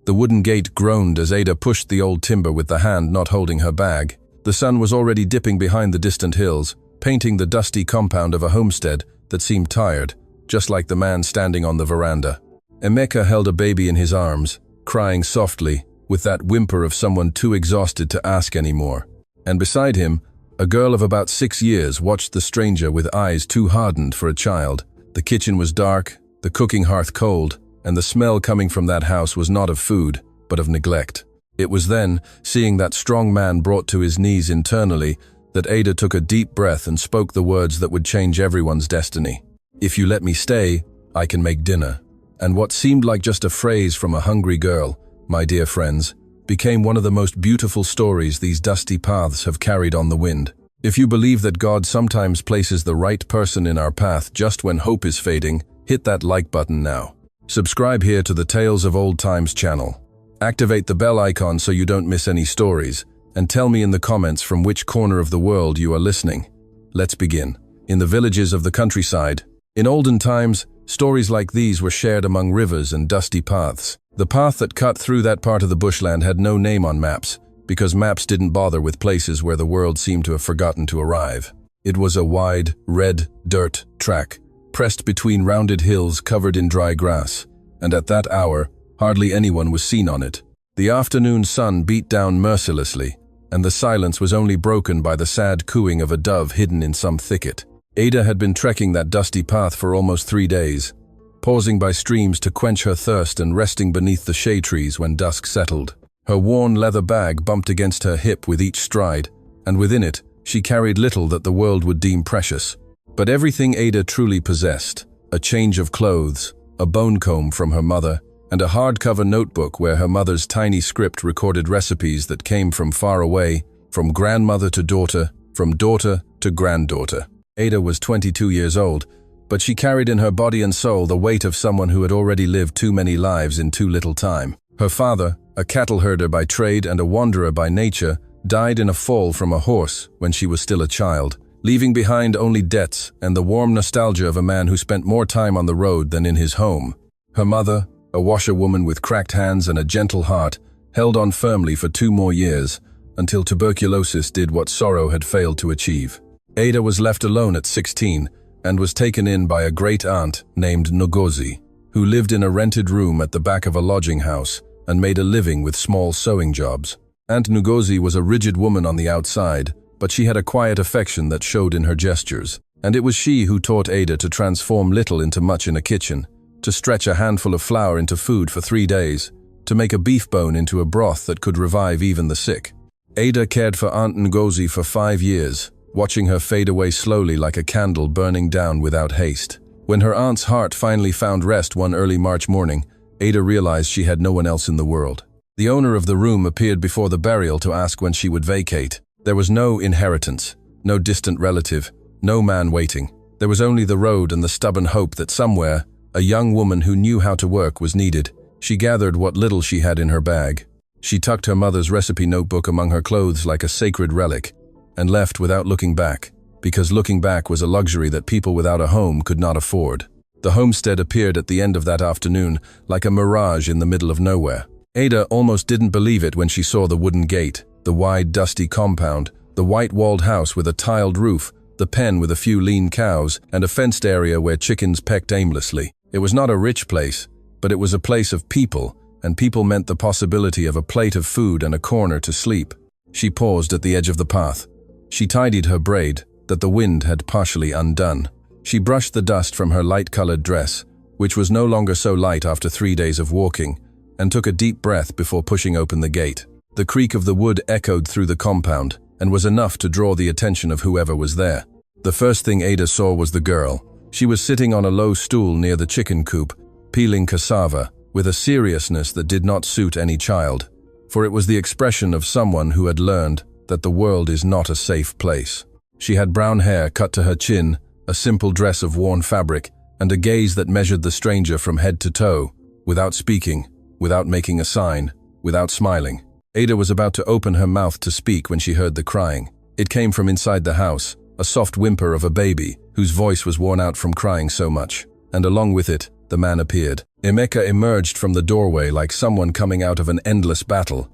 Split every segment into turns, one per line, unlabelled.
The wooden gate groaned as Ada pushed the old timber with the hand not holding her bag. The sun was already dipping behind the distant hills, painting the dusty compound of a homestead that seemed tired, just like the man standing on the veranda. Emeka held a baby in his arms, crying softly, with that whimper of someone too exhausted to ask anymore. And beside him, a girl of about 6 years watched the stranger with eyes too hardened for a child. The kitchen was dark, the cooking hearth cold, and the smell coming from that house was not of food, but of neglect. It was then, seeing that strong man brought to his knees internally, that Ada took a deep breath and spoke the words that would change everyone's destiny. "If you let me stay, I can make dinner." And what seemed like just a phrase from a hungry girl, my dear friends, became one of the most beautiful stories these dusty paths have carried on the wind. If you believe that God sometimes places the right person in our path just when hope is fading, hit that like button now. Subscribe here to the Tales of Old Times channel. Activate the bell icon so you don't miss any stories, and tell me in the comments from which corner of the world you are listening. Let's begin. In the villages of the countryside, in olden times, stories like these were shared among rivers and dusty paths. The path that cut through that part of the bushland had no name on maps, because maps didn't bother with places where the world seemed to have forgotten to arrive. It was a wide, red dirt track, pressed between rounded hills covered in dry grass, and at that hour, hardly anyone was seen on it. The afternoon sun beat down mercilessly, and the silence was only broken by the sad cooing of a dove hidden in some thicket. Ada had been trekking that dusty path for almost 3 days, pausing by streams to quench her thirst and resting beneath the shade trees when dusk settled. Her worn leather bag bumped against her hip with each stride, and within it, she carried little that the world would deem precious. But everything Ada truly possessed, a change of clothes, a bone comb from her mother, and a hardcover notebook where her mother's tiny script recorded recipes that came from far away, from grandmother to daughter, from daughter to granddaughter. Ada was 22 years old, but she carried in her body and soul the weight of someone who had already lived too many lives in too little time. Her father, a cattle herder by trade and a wanderer by nature, died in a fall from a horse when she was still a child, leaving behind only debts and the warm nostalgia of a man who spent more time on the road than in his home. Her mother, a washerwoman with cracked hands and a gentle heart, held on firmly for 2 more years, until tuberculosis did what sorrow had failed to achieve. Ada was left alone at 16 and was taken in by a great-aunt named Ngozi, who lived in a rented room at the back of a lodging house and made a living with small sewing jobs. Aunt Ngozi was a rigid woman on the outside, but she had a quiet affection that showed in her gestures, and it was she who taught Ada to transform little into much in a kitchen, to stretch a handful of flour into food for 3 days, to make a beef bone into a broth that could revive even the sick. Ada cared for Aunt Ngozi for 5 years, watching her fade away slowly like a candle burning down without haste. When her aunt's heart finally found rest one early March morning, Ada realized she had no one else in the world. The owner of the room appeared before the burial to ask when she would vacate. There was no inheritance, no distant relative, no man waiting. There was only the road and the stubborn hope that somewhere, a young woman who knew how to work was needed. She gathered what little she had in her bag. She tucked her mother's recipe notebook among her clothes like a sacred relic, and left without looking back, because looking back was a luxury that people without a home could not afford. The homestead appeared at the end of that afternoon like a mirage in the middle of nowhere. Ada almost didn't believe it when she saw the wooden gate, the wide, dusty compound, the white-walled house with a tiled roof, the pen with a few lean cows, and a fenced area where chickens pecked aimlessly. It was not a rich place, but it was a place of people, and people meant the possibility of a plate of food and a corner to sleep. She paused at the edge of the path. She tidied her braid, that the wind had partially undone. She brushed the dust from her light-colored dress, which was no longer so light after 3 days of walking, and took a deep breath before pushing open the gate. The creak of the wood echoed through the compound, and was enough to draw the attention of whoever was there. The first thing Ada saw was the girl. She was sitting on a low stool near the chicken coop, peeling cassava, with a seriousness that did not suit any child, for it was the expression of someone who had learned that the world is not a safe place. She had brown hair cut to her chin, a simple dress of worn fabric, and a gaze that measured the stranger from head to toe, without speaking, without making a sign, without smiling. Ada was about to open her mouth to speak when she heard the crying. It came from inside the house, a soft whimper of a baby, whose voice was worn out from crying so much, and along with it, the man appeared. Emeka emerged from the doorway like someone coming out of an endless battle.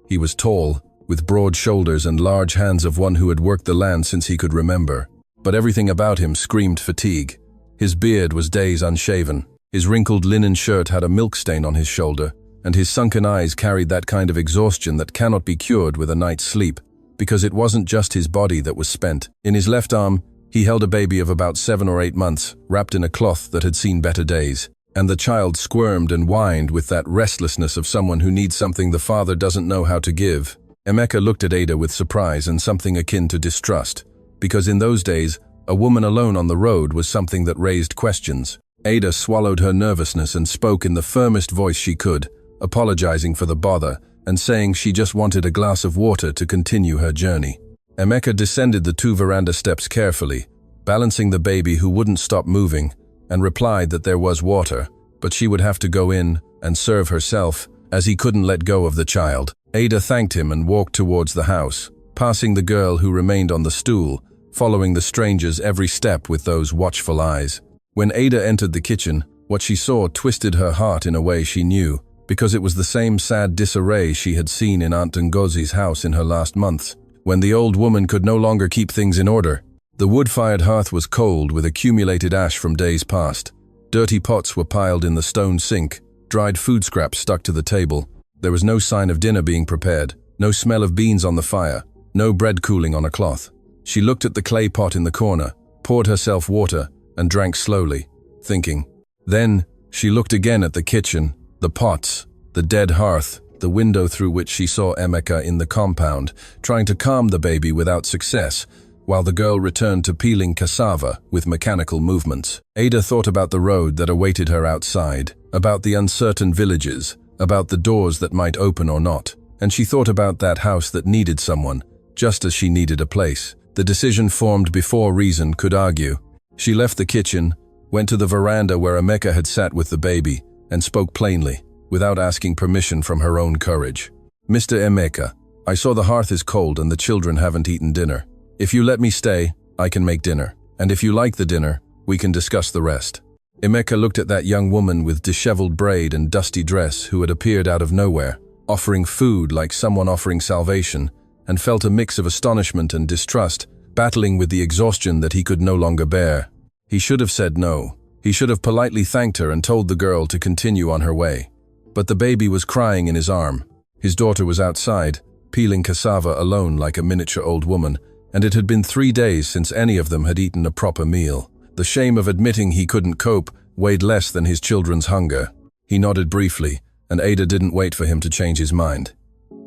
He was tall, with broad shoulders and large hands of one who had worked the land since he could remember. But everything about him screamed fatigue. His beard was days unshaven. His wrinkled linen shirt had a milk stain on his shoulder, and his sunken eyes carried that kind of exhaustion that cannot be cured with a night's sleep, because it wasn't just his body that was spent. In his left arm, he held a baby of about 7 or 8 months, wrapped in a cloth that had seen better days. And the child squirmed and whined with that restlessness of someone who needs something the father doesn't know how to give. Emeka looked at Ada with surprise and something akin to distrust, because in those days, a woman alone on the road was something that raised questions. Ada swallowed her nervousness and spoke in the firmest voice she could, apologizing for the bother and saying she just wanted a glass of water to continue her journey. Emeka descended the 2 veranda steps carefully, balancing the baby who wouldn't stop moving, and replied that there was water, but she would have to go in and serve herself, as he couldn't let go of the child. Ada thanked him and walked towards the house, passing the girl who remained on the stool, following the stranger's every step with those watchful eyes. When Ada entered the kitchen, what she saw twisted her heart in a way she knew, because it was the same sad disarray she had seen in Aunt Ngozi's house in her last months, when the old woman could no longer keep things in order. The wood-fired hearth was cold with accumulated ash from days past. Dirty pots were piled in the stone sink, dried food scraps stuck to the table. There was no sign of dinner being prepared, no smell of beans on the fire, no bread cooling on a cloth. She looked at the clay pot in the corner, poured herself water, and drank slowly, thinking. Then, she looked again at the kitchen, the pots, the dead hearth, the window through which she saw Emeka in the compound, trying to calm the baby without success, while the girl returned to peeling cassava with mechanical movements. Ada thought about the road that awaited her outside, about the uncertain villages, about the doors that might open or not, and she thought about that house that needed someone, just as she needed a place. The decision formed before reason could argue. She left the kitchen, went to the veranda where Emeka had sat with the baby, and spoke plainly, without asking permission from her own courage. "Mr. Emeka, I saw the hearth is cold and the children haven't eaten dinner. If you let me stay, I can make dinner. And if you like the dinner, we can discuss the rest." Emeka looked at that young woman with disheveled braid and dusty dress who had appeared out of nowhere, offering food like someone offering salvation, and felt a mix of astonishment and distrust, battling with the exhaustion that he could no longer bear. He should have said no. He should have politely thanked her and told the girl to continue on her way. But the baby was crying in his arm. His daughter was outside, peeling cassava alone like a miniature old woman, and it had been 3 days since any of them had eaten a proper meal. The shame of admitting he couldn't cope weighed less than his children's hunger. He nodded briefly, and Ada didn't wait for him to change his mind.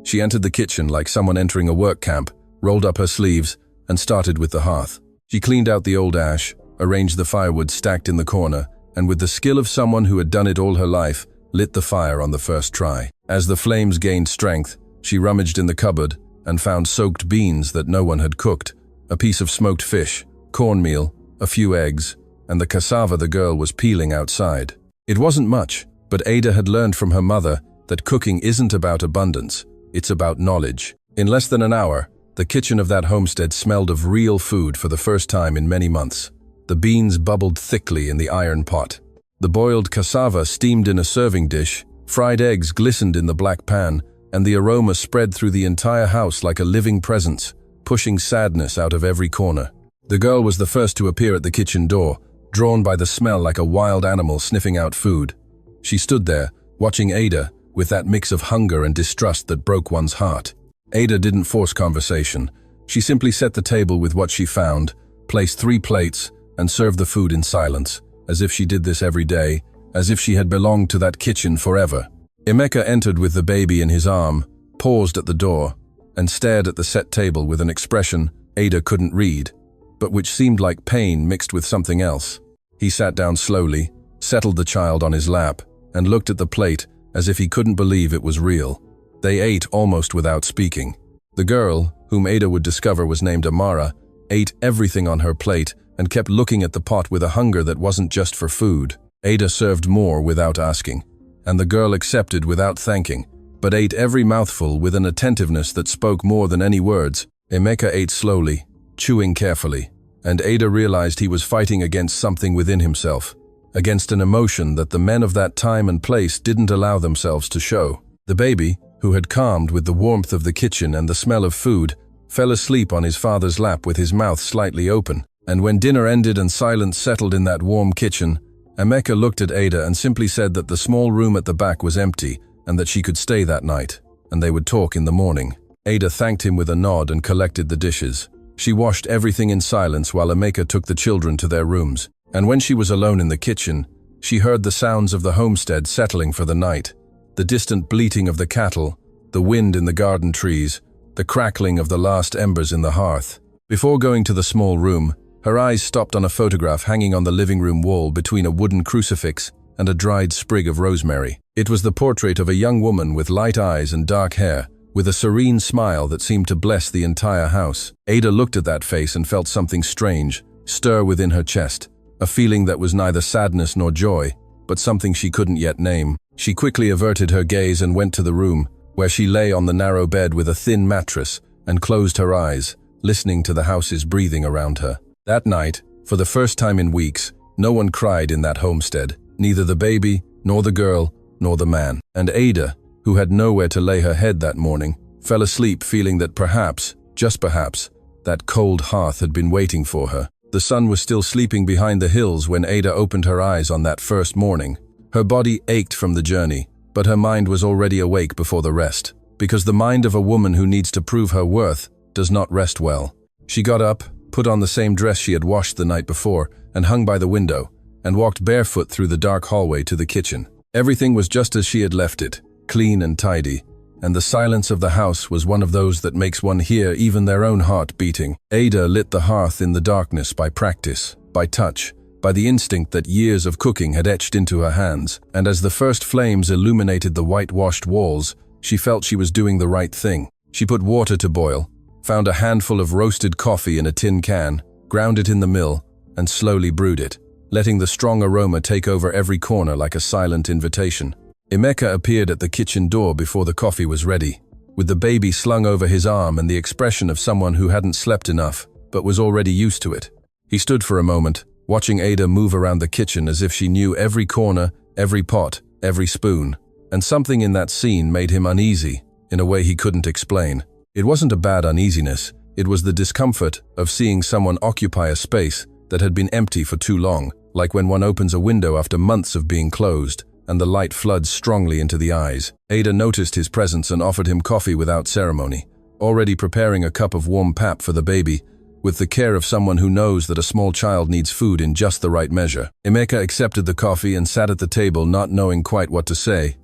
She entered the kitchen like someone entering a work camp, rolled up her sleeves, and started with the hearth. She cleaned out the old ash, arranged the firewood stacked in the corner, and with the skill of someone who had done it all her life, lit the fire on the first try. As the flames gained strength, she rummaged in the cupboard and found soaked beans that no one had cooked, a piece of smoked fish, cornmeal, a few eggs, and the cassava the girl was peeling outside. It wasn't much, but Ada had learned from her mother that cooking isn't about abundance, it's about knowledge. In less than an hour, the kitchen of that homestead smelled of real food for the first time in many months. The beans bubbled thickly in the iron pot. The boiled cassava steamed in a serving dish, fried eggs glistened in the black pan, and the aroma spread through the entire house like a living presence, pushing sadness out of every corner. The girl was the first to appear at the kitchen door, drawn by the smell like a wild animal sniffing out food. She stood there, watching Ada, with that mix of hunger and distrust that broke one's heart. Ada didn't force conversation. She simply set the table with what she found, placed 3 plates, and served the food in silence, as if she did this every day, as if she had belonged to that kitchen forever. Emeka entered with the baby in his arm, paused at the door, and stared at the set table with an expression Ada couldn't read, but which seemed like pain mixed with something else. He sat down slowly, settled the child on his lap, and looked at the plate as if he couldn't believe it was real. They ate almost without speaking. The girl, whom Ada would discover was named Amara, ate everything on her plate and kept looking at the pot with a hunger that wasn't just for food. Ada served more without asking, and the girl accepted without thanking, but ate every mouthful with an attentiveness that spoke more than any words. Emeka ate slowly, chewing carefully, and Ada realized he was fighting against something within himself. against an emotion that the men of that time and place didn't allow themselves to show. The baby, who had calmed with the warmth of the kitchen and the smell of food, fell asleep on his father's lap with his mouth slightly open. And when dinner ended and silence settled in that warm kitchen, Emeka looked at Ada and simply said that the small room at the back was empty and that she could stay that night, and they would talk in the morning. Ada thanked him with a nod and collected the dishes. She washed everything in silence while Emeka took the children to their rooms. And when she was alone in the kitchen, she heard the sounds of the homestead settling for the night. The distant bleating of the cattle, the wind in the garden trees, the crackling of the last embers in the hearth. Before going to the small room, her eyes stopped on a photograph hanging on the living room wall between a wooden crucifix and a dried sprig of rosemary. It was the portrait of a young woman with light eyes and dark hair, with a serene smile that seemed to bless the entire house. Ada looked at that face and felt something strange stir within her chest, a feeling that was neither sadness nor joy, but something she couldn't yet name. She quickly averted her gaze and went to the room, where she lay on the narrow bed with a thin mattress and closed her eyes, listening to the house's breathing around her. That night, for the first time in weeks, no one cried in that homestead, neither the baby, nor the girl, nor the man. And Ada, who had nowhere to lay her head that morning, fell asleep feeling that perhaps, just perhaps, that cold hearth had been waiting for her. The sun was still sleeping behind the hills when Ada opened her eyes on that first morning. Her body ached from the journey, but her mind was already awake before the rest, because the mind of a woman who needs to prove her worth does not rest well. She got up, put on the same dress she had washed the night before and hung by the window, and walked barefoot through the dark hallway to the kitchen. Everything was just as she had left it, clean and tidy, and the silence of the house was one of those that makes one hear even their own heart beating. Ada lit the hearth in the darkness by practice, by touch, by the instinct that years of cooking had etched into her hands, and as the first flames illuminated the whitewashed walls, she felt she was doing the right thing. She put water to boil, found a handful of roasted coffee in a tin can, ground it in the mill, and slowly brewed it, letting the strong aroma take over every corner like a silent invitation. Emeka appeared at the kitchen door before the coffee was ready, with the baby slung over his arm and the expression of someone who hadn't slept enough, but was already used to it. He stood for a moment, watching Ada move around the kitchen as if she knew every corner, every pot, every spoon, and something in that scene made him uneasy, in a way he couldn't explain. It wasn't a bad uneasiness, it was the discomfort of seeing someone occupy a space that had been empty for too long, like when one opens a window after months of being closed, and the light floods strongly into the eyes. Ada noticed his presence and offered him coffee without ceremony, already preparing a cup of warm pap for the baby, with the care of someone who knows that a small child needs food in just the right measure. Emeka accepted the coffee and sat at the table not knowing quite what to say,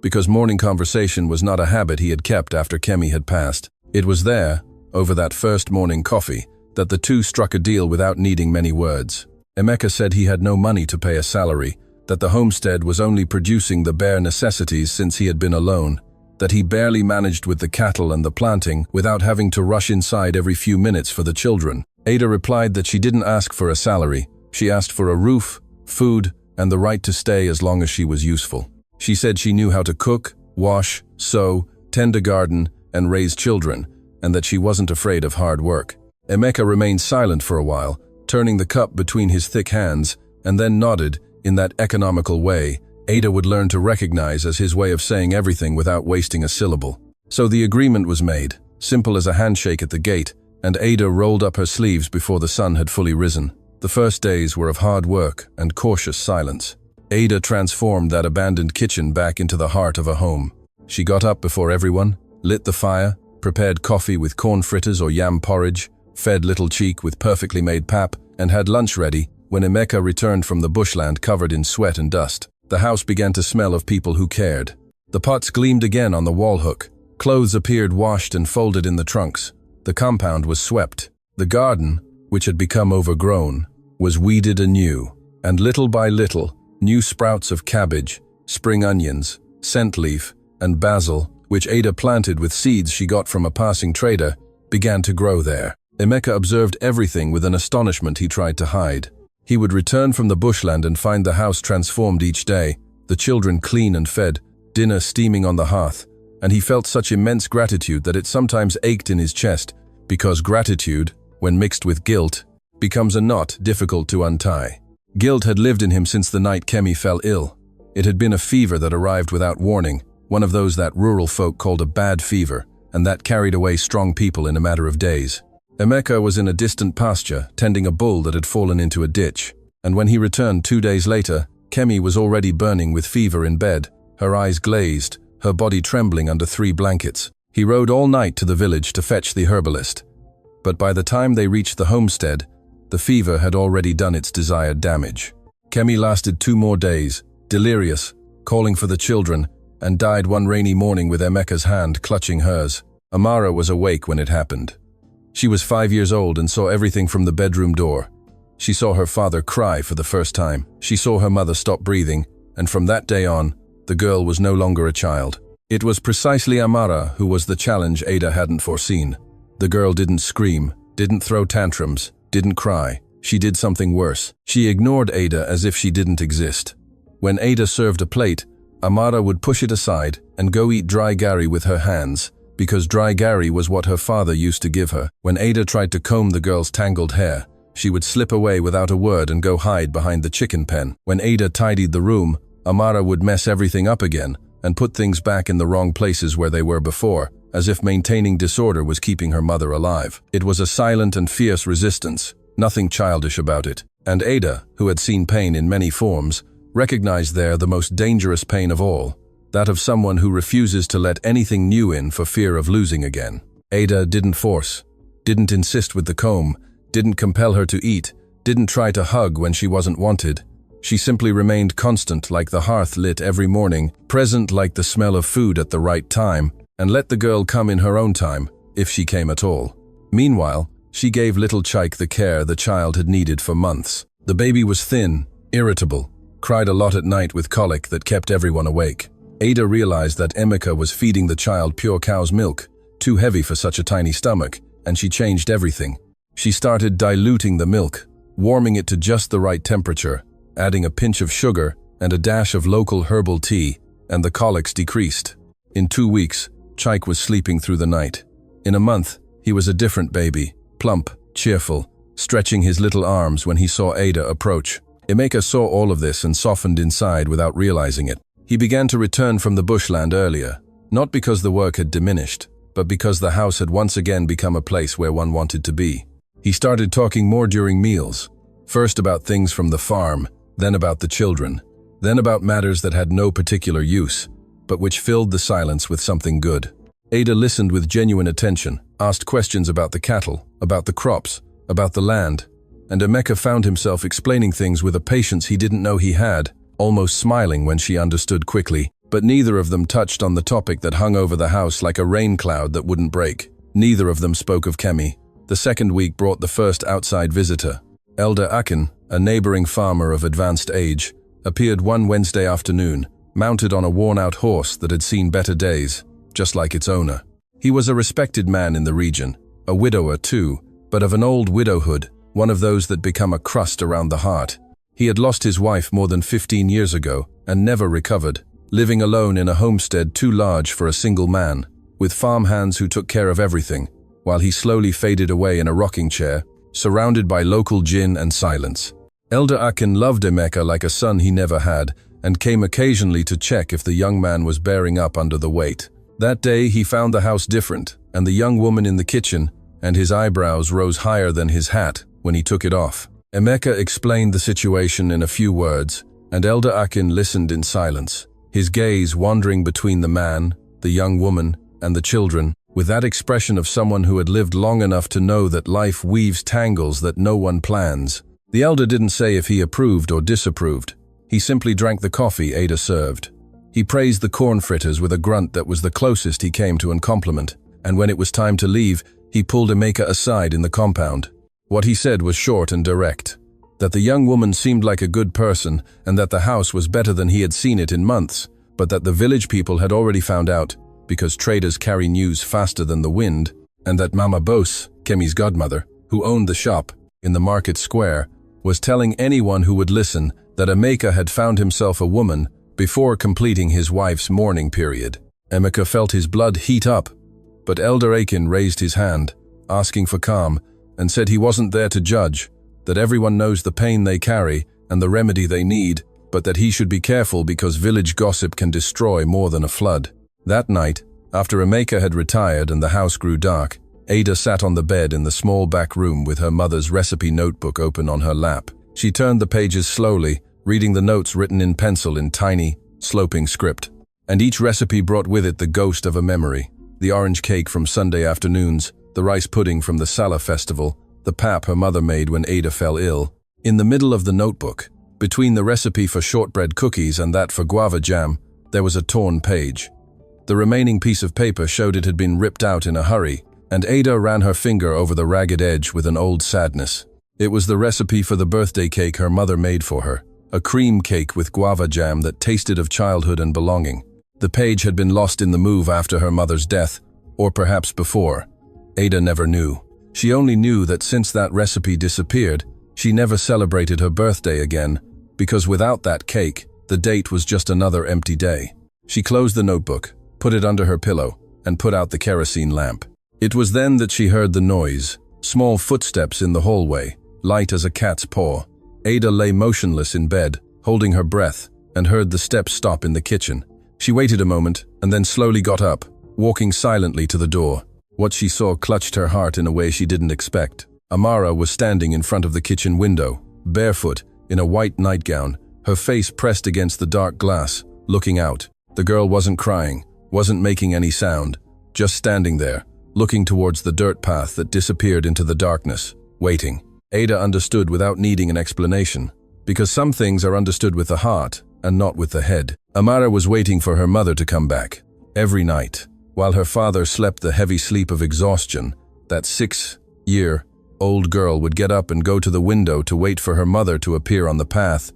because morning conversation was not a habit he had kept after Kemi had passed. It was there, over that first morning coffee, that the two struck a deal without needing many words. Emeka said he had no money to pay a salary, that the homestead was only producing the bare necessities since he had been alone, that he barely managed with the cattle and the planting without having to rush inside every few minutes for the children. Ada replied that she didn't ask for a salary, she asked for a roof, food, and the right to stay as long as she was useful. She said she knew how to cook, wash, sew, tend a garden, and raise children, and that she wasn't afraid of hard work. Emeka remained silent for a while, turning the cup between his thick hands, and then nodded in that economical way Ada would learn to recognize as his way of saying everything without wasting a syllable. So the agreement was made, simple as a handshake at the gate, and Ada rolled up her sleeves before the sun had fully risen. The first days were of hard work and cautious silence. Ada transformed that abandoned kitchen back into the heart of a home. She got up before everyone, lit the fire, prepared coffee with corn fritters or yam porridge, fed little Cheek with perfectly made pap, and had lunch ready when Emeka returned from the bushland covered in sweat and dust. The house began to smell of people who cared. The pots gleamed again on the wall hook. Clothes appeared washed and folded in the trunks. The compound was swept. The garden, which had become overgrown, was weeded anew, and little by little, new sprouts of cabbage, spring onions, scent leaf, and basil, which Ada planted with seeds she got from a passing trader, began to grow there. Emeka observed everything with an astonishment he tried to hide. He would return from the bushland and find the house transformed each day, the children clean and fed, dinner steaming on the hearth, and he felt such immense gratitude that it sometimes ached in his chest, because gratitude, when mixed with guilt, becomes a knot difficult to untie. Guilt had lived in him since the night Kemi fell ill. It had been a fever that arrived without warning, one of those that rural folk called a bad fever, and that carried away strong people in a matter of days. Emeka was in a distant pasture, tending a bull that had fallen into a ditch, and when he returned 2 days later, Kemi was already burning with fever in bed, her eyes glazed, her body trembling under 3 blankets. He rode all night to the village to fetch the herbalist. But by the time they reached the homestead, the fever had already done its desired damage. Kemi lasted 2 more days, delirious, calling for the children, and died one rainy morning with Emeka's hand clutching hers. Amara was awake when it happened. She was 5 years old and saw everything from the bedroom door. She saw her father cry for the first time. She saw her mother stop breathing, and from that day on, the girl was no longer a child. It was precisely Amara who was the challenge Ada hadn't foreseen. The girl didn't scream, didn't throw tantrums, didn't cry. She did something worse. She ignored Ada as if she didn't exist. When Ada served a plate, Amara would push it aside and go eat dry gari with her hands, because dry gari was what her father used to give her. When Ada tried to comb the girl's tangled hair, she would slip away without a word and go hide behind the chicken pen. When Ada tidied the room, Amara would mess everything up again and put things back in the wrong places where they were before, as if maintaining disorder was keeping her mother alive. It was a silent and fierce resistance, nothing childish about it. And Ada, who had seen pain in many forms, recognized there the most dangerous pain of all, that of someone who refuses to let anything new in for fear of losing again. Ada didn't force, didn't insist with the comb, didn't compel her to eat, didn't try to hug when she wasn't wanted. She simply remained constant like the hearth lit every morning, present like the smell of food at the right time, and let the girl come in her own time, if she came at all. Meanwhile, she gave little Chaik the care the child had needed for months. The baby was thin, irritable, cried a lot at night with colic that kept everyone awake. Ada realized that Emeka was feeding the child pure cow's milk, too heavy for such a tiny stomach, and she changed everything. She started diluting the milk, warming it to just the right temperature, adding a pinch of sugar and a dash of local herbal tea, and the colics decreased. In 2 weeks, Chaik was sleeping through the night. In a month, he was a different baby, plump, cheerful, stretching his little arms when he saw Ada approach. Emeka saw all of this and softened inside without realizing it. He began to return from the bushland earlier, not because the work had diminished, but because the house had once again become a place where one wanted to be. He started talking more during meals, first about things from the farm, then about the children, then about matters that had no particular use, but which filled the silence with something good. Ada listened with genuine attention, asked questions about the cattle, about the crops, about the land, and Emeka found himself explaining things with a patience he didn't know he had, almost smiling when she understood quickly. But neither of them touched on the topic that hung over the house like a rain cloud that wouldn't break. Neither of them spoke of Kemi. The second week brought the first outside visitor. Elder Akin, a neighboring farmer of advanced age, appeared one Wednesday afternoon, mounted on a worn-out horse that had seen better days, just like its owner. He was a respected man in the region, a widower too, but of an old widowhood, one of those that become a crust around the heart. He had lost his wife more than 15 years ago and never recovered, living alone in a homestead too large for a single man, with farmhands who took care of everything, while he slowly faded away in a rocking chair, surrounded by local gin and silence. Elder Akin loved Emeka like a son he never had, and came occasionally to check if the young man was bearing up under the weight. That day he found the house different, and the young woman in the kitchen, and his eyebrows rose higher than his hat when he took it off. Emeka explained the situation in a few words, and Elder Akin listened in silence, his gaze wandering between the man, the young woman, and the children, with that expression of someone who had lived long enough to know that life weaves tangles that no one plans. The elder didn't say if he approved or disapproved. He simply drank the coffee Ada served. He praised the corn fritters with a grunt that was the closest he came to a compliment, and when it was time to leave, he pulled Emeka aside in the compound. What he said was short and direct, that the young woman seemed like a good person and that the house was better than he had seen it in months, but that the village people had already found out, because traders carry news faster than the wind, and that Mama Bose, Kemi's godmother, who owned the shop in the market square, was telling anyone who would listen that Emeka had found himself a woman before completing his wife's mourning period. Emeka felt his blood heat up, but Elder Akin raised his hand, asking for calm, and said he wasn't there to judge, that everyone knows the pain they carry and the remedy they need, but that he should be careful because village gossip can destroy more than a flood. That night, after Emeka had retired and the house grew dark, Ada sat on the bed in the small back room with her mother's recipe notebook open on her lap. She turned the pages slowly, reading the notes written in pencil in tiny, sloping script. And each recipe brought with it the ghost of a memory. The orange cake from Sunday afternoons, the rice pudding from the Salah festival, the pap her mother made when Ada fell ill. In the middle of the notebook, between the recipe for shortbread cookies and that for guava jam, there was a torn page. The remaining piece of paper showed it had been ripped out in a hurry, and Ada ran her finger over the ragged edge with an old sadness. It was the recipe for the birthday cake her mother made for her, a cream cake with guava jam that tasted of childhood and belonging. The page had been lost in the move after her mother's death, or perhaps before. Ada never knew. She only knew that since that recipe disappeared, she never celebrated her birthday again, because without that cake, the date was just another empty day. She closed the notebook, put it under her pillow, and put out the kerosene lamp. It was then that she heard the noise, small footsteps in the hallway, light as a cat's paw. Ada lay motionless in bed, holding her breath, and heard the steps stop in the kitchen. She waited a moment, and then slowly got up, walking silently to the door. What she saw clutched her heart in a way she didn't expect. Amara was standing in front of the kitchen window, barefoot, in a white nightgown, her face pressed against the dark glass, looking out. The girl wasn't crying, wasn't making any sound, just standing there, looking towards the dirt path that disappeared into the darkness, waiting. Ada understood without needing an explanation, because some things are understood with the heart and not with the head. Amara was waiting for her mother to come back. Every night, while her father slept the heavy sleep of exhaustion, that 6-year-old girl would get up and go to the window to wait for her mother to appear on the path,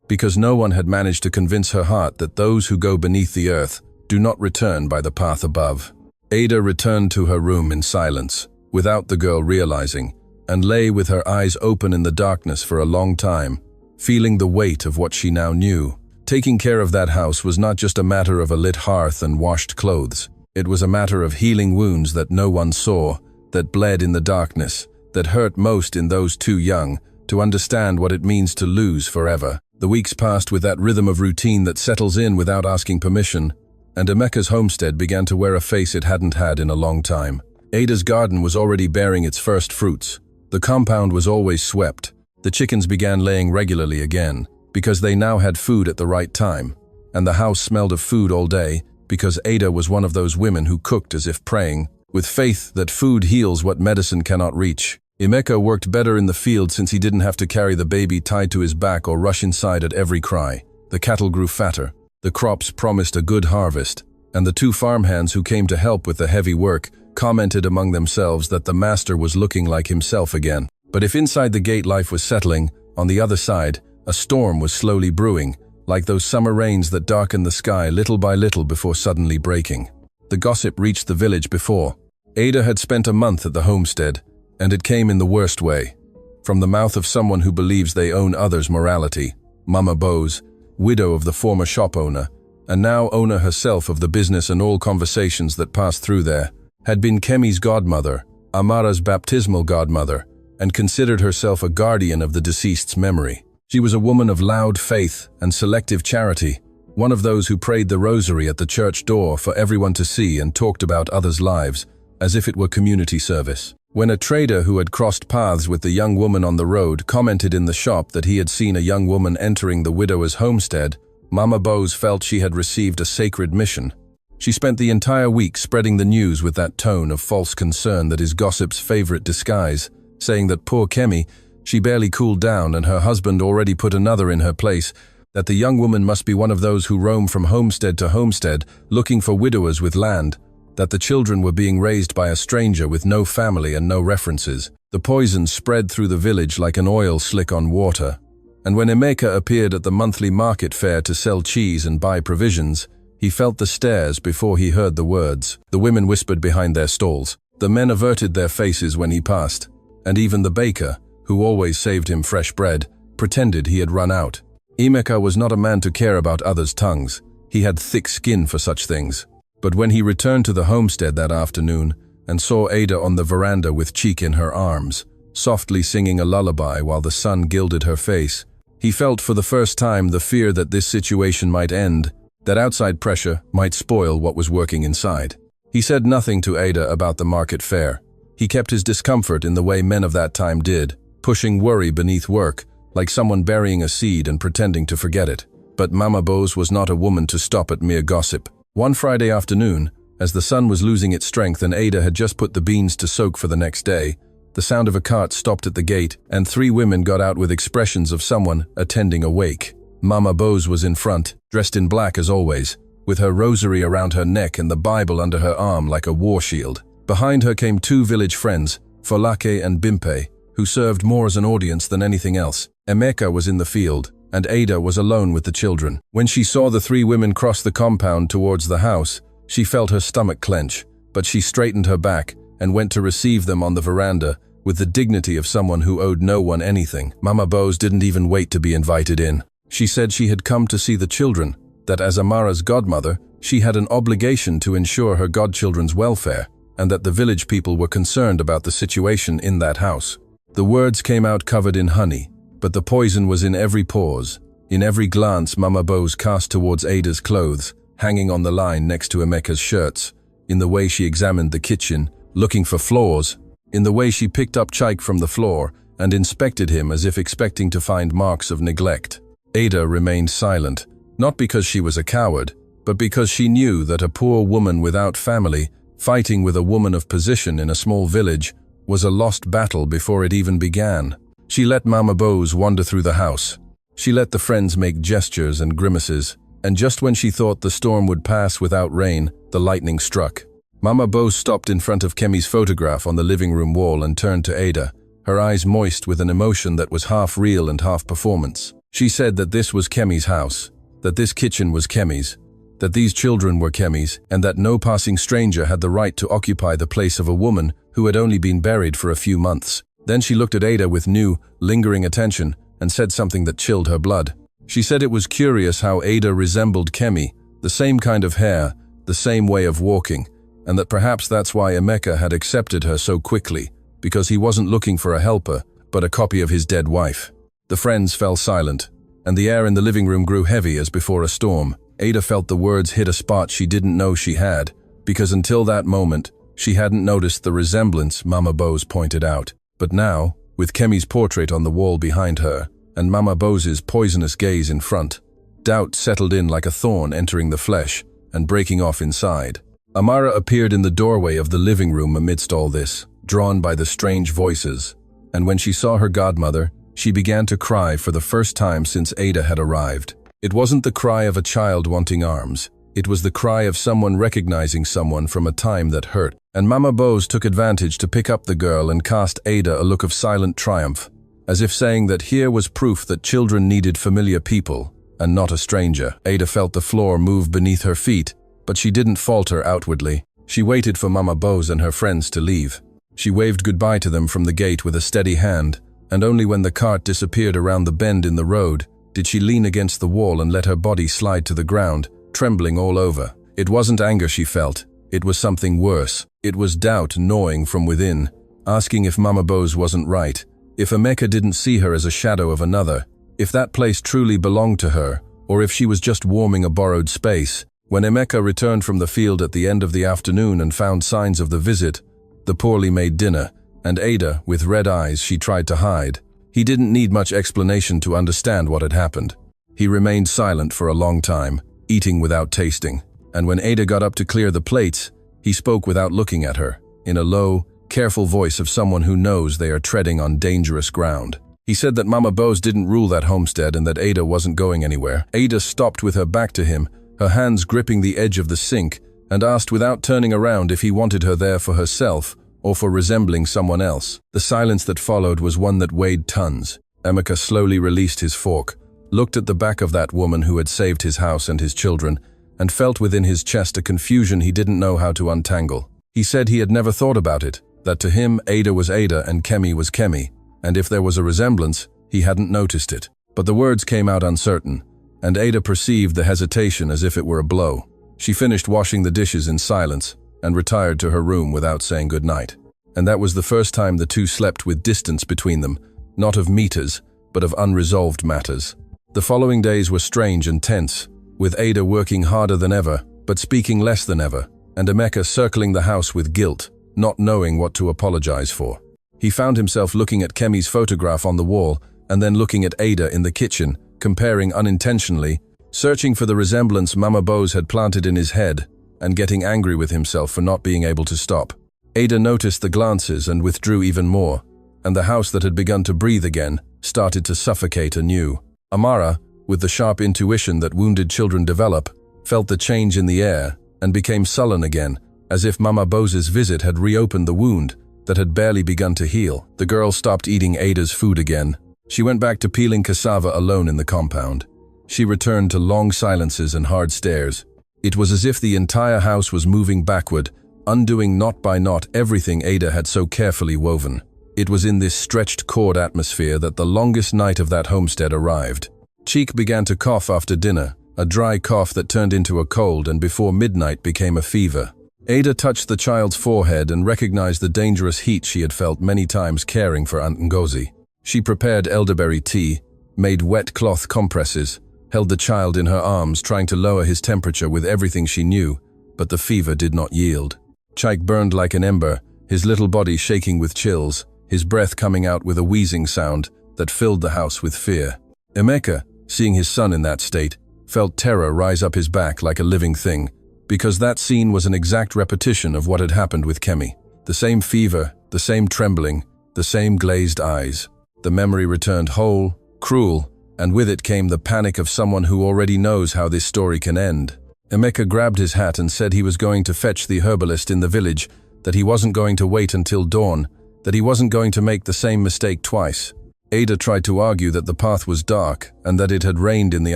because no one had managed to convince her heart that those who go beneath the earth do not return by the path above. Ada returned to her room in silence, without the girl realizing, and lay with her eyes open in the darkness for a long time, feeling the weight of what she now knew. Taking care of that house was not just a matter of a lit hearth and washed clothes. It was a matter of healing wounds that no one saw, that bled in the darkness, that hurt most in those too young to understand what it means to lose forever. The weeks passed with that rhythm of routine that settles in without asking permission, and Emeka's homestead began to wear a face it hadn't had in a long time. Ada's garden was already bearing its first fruits. The compound was always swept. The chickens began laying regularly again, because they now had food at the right time, and the house smelled of food all day, because Ada was one of those women who cooked as if praying, with faith that food heals what medicine cannot reach. Emeka worked better in the field since he didn't have to carry the baby tied to his back or rush inside at every cry. The cattle grew fatter, the crops promised a good harvest, and the 2 farmhands who came to help with the heavy work commented among themselves that the master was looking like himself again. But if inside the gate life was settling, on the other side, a storm was slowly brewing, like those summer rains that darken the sky little by little before suddenly breaking. The gossip reached the village before. Ada had spent a month at the homestead, and it came in the worst way. From the mouth of someone who believes they own others' morality, Mama Bose, widow of the former shop owner, and now owner herself of the business and all conversations that passed through there, had been Kemi's godmother, Amara's baptismal godmother, and considered herself a guardian of the deceased's memory. She was a woman of loud faith and selective charity, one of those who prayed the rosary at the church door for everyone to see and talked about others' lives, as if it were community service. When a trader who had crossed paths with the young woman on the road commented in the shop that he had seen a young woman entering the widower's homestead, Mama Bose felt she had received a sacred mission. She spent the entire week spreading the news with that tone of false concern that is gossip's favorite disguise, saying that poor Kemi, she barely cooled down and her husband already put another in her place, that the young woman must be one of those who roam from homestead to homestead looking for widowers with land, that the children were being raised by a stranger with no family and no references. The poison spread through the village like an oil slick on water, and when Emeka appeared at the monthly market fair to sell cheese and buy provisions, he felt the stares before he heard the words. The women whispered behind their stalls. The men averted their faces when he passed, and even the baker, who always saved him fresh bread, pretended he had run out. Emeka was not a man to care about others' tongues. He had thick skin for such things. But when he returned to the homestead that afternoon and saw Ada on the veranda with Cheek in her arms, softly singing a lullaby while the sun gilded her face, He felt for the first time the fear that this situation might end, that outside pressure might spoil what was working inside. He said nothing to Ada about the market fair. He kept his discomfort in the way men of that time did, pushing worry beneath work, like someone burying a seed and pretending to forget it. But Mama Bose was not a woman to stop at mere gossip. One Friday afternoon, as the sun was losing its strength and Ada had just put the beans to soak for the next day, the sound of a cart stopped at the gate and 3 women got out with expressions of someone attending a wake. Mama Bose was in front, dressed in black as always, with her rosary around her neck and the Bible under her arm like a war shield. Behind her came 2 village friends, Folake and Bimpe, who served more as an audience than anything else. Emeka was in the field, and Ada was alone with the children. When she saw the 3 women cross the compound towards the house, she felt her stomach clench, but she straightened her back and went to receive them on the veranda with the dignity of someone who owed no one anything. Mama Bose didn't even wait to be invited in. She said she had come to see the children, that as Amara's godmother, she had an obligation to ensure her godchildren's welfare, and that the village people were concerned about the situation in that house. The words came out covered in honey, but the poison was in every pause, in every glance Mama Bose cast towards Ada's clothes, hanging on the line next to Emeka's shirts, in the way she examined the kitchen, looking for flaws, in the way she picked up Chaik from the floor and inspected him as if expecting to find marks of neglect. Ada remained silent, not because she was a coward, but because she knew that a poor woman without family, fighting with a woman of position in a small village, was a lost battle before it even began. She let Mama Bose wander through the house. She let the friends make gestures and grimaces, and just when she thought the storm would pass without rain, the lightning struck. Mama Bose stopped in front of Kemi's photograph on the living room wall and turned to Ada, her eyes moist with an emotion that was half real and half performance. She said that this was Kemi's house, that this kitchen was Kemi's, that these children were Kemi's, and that no passing stranger had the right to occupy the place of a woman who had only been buried for a few months. Then she looked at Ada with new, lingering attention and said something that chilled her blood. She said it was curious how Ada resembled Kemi, the same kind of hair, the same way of walking, and that perhaps that's why Emeka had accepted her so quickly, because he wasn't looking for a helper, but a copy of his dead wife. The friends fell silent, and the air in the living room grew heavy as before a storm. Ada felt the words hit a spot she didn't know she had, because until that moment, she hadn't noticed the resemblance Mama Bose pointed out. But now, with Kemi's portrait on the wall behind her, and Mama Bose's poisonous gaze in front, doubt settled in like a thorn entering the flesh and breaking off inside. Amara appeared in the doorway of the living room amidst all this, drawn by the strange voices, and when she saw her godmother, she began to cry for the first time since Ada had arrived. It wasn't the cry of a child wanting arms. It was the cry of someone recognizing someone from a time that hurt. And Mama Bose took advantage to pick up the girl and cast Ada a look of silent triumph, as if saying that here was proof that children needed familiar people, and not a stranger. Ada felt the floor move beneath her feet, but she didn't falter outwardly. She waited for Mama Bose and her friends to leave. She waved goodbye to them from the gate with a steady hand, and only when the cart disappeared around the bend in the road did she lean against the wall and let her body slide to the ground, trembling all over. It wasn't anger she felt. It was something worse. It was doubt gnawing from within, asking if Mama Bose wasn't right, if Emeka didn't see her as a shadow of another, if that place truly belonged to her, or if she was just warming a borrowed space. When Emeka returned from the field at the end of the afternoon and found signs of the visit, the poorly made dinner, and Ada, with red eyes she tried to hide, he didn't need much explanation to understand what had happened. He remained silent for a long time, eating without tasting, and when Ada got up to clear the plates, he spoke without looking at her, in a low, careful voice of someone who knows they are treading on dangerous ground. He said that Mama Bose didn't rule that homestead and that Ada wasn't going anywhere. Ada stopped with her back to him, her hands gripping the edge of the sink, and asked without turning around if he wanted her there for herself or for resembling someone else. The silence that followed was one that weighed tons. Emeka slowly released his fork, looked at the back of that woman who had saved his house and his children, and felt within his chest a confusion he didn't know how to untangle. He said he had never thought about it, that to him Ada was Ada and Kemi was Kemi, and if there was a resemblance, he hadn't noticed it. But the words came out uncertain, and Ada perceived the hesitation as if it were a blow. She finished washing the dishes in silence and retired to her room without saying goodnight. And that was the first time the two slept with distance between them, not of meters, but of unresolved matters. The following days were strange and tense, with Ada working harder than ever, but speaking less than ever, and Emeka circling the house with guilt, not knowing what to apologize for. He found himself looking at Kemi's photograph on the wall and then looking at Ada in the kitchen, comparing unintentionally, searching for the resemblance Mama Bose had planted in his head, and getting angry with himself for not being able to stop. Ada noticed the glances and withdrew even more, and the house that had begun to breathe again started to suffocate anew. Amara, with the sharp intuition that wounded children develop, felt the change in the air and became sullen again, as if Mama Bose's visit had reopened the wound that had barely begun to heal. The girl stopped eating Ada's food again. She went back to peeling cassava alone in the compound. She returned to long silences and hard stares. It was as if the entire house was moving backward, undoing knot by knot everything Ada had so carefully woven. It was in this stretched cord atmosphere that the longest night of that homestead arrived. Cheek began to cough after dinner, a dry cough that turned into a cold and before midnight became a fever. Ada touched the child's forehead and recognized the dangerous heat she had felt many times caring for Aunt Ngozi. She prepared elderberry tea, made wet cloth compresses, held the child in her arms trying to lower his temperature with everything she knew, but the fever did not yield. Chike burned like an ember, his little body shaking with chills, his breath coming out with a wheezing sound that filled the house with fear. Emeka, seeing his son in that state, felt terror rise up his back like a living thing, because that scene was an exact repetition of what had happened with Kemi. The same fever, the same trembling, the same glazed eyes. The memory returned whole, cruel, and with it came the panic of someone who already knows how this story can end. Emeka grabbed his hat and said he was going to fetch the herbalist in the village, that he wasn't going to wait until dawn, that he wasn't going to make the same mistake twice. Ada tried to argue that the path was dark and that it had rained in the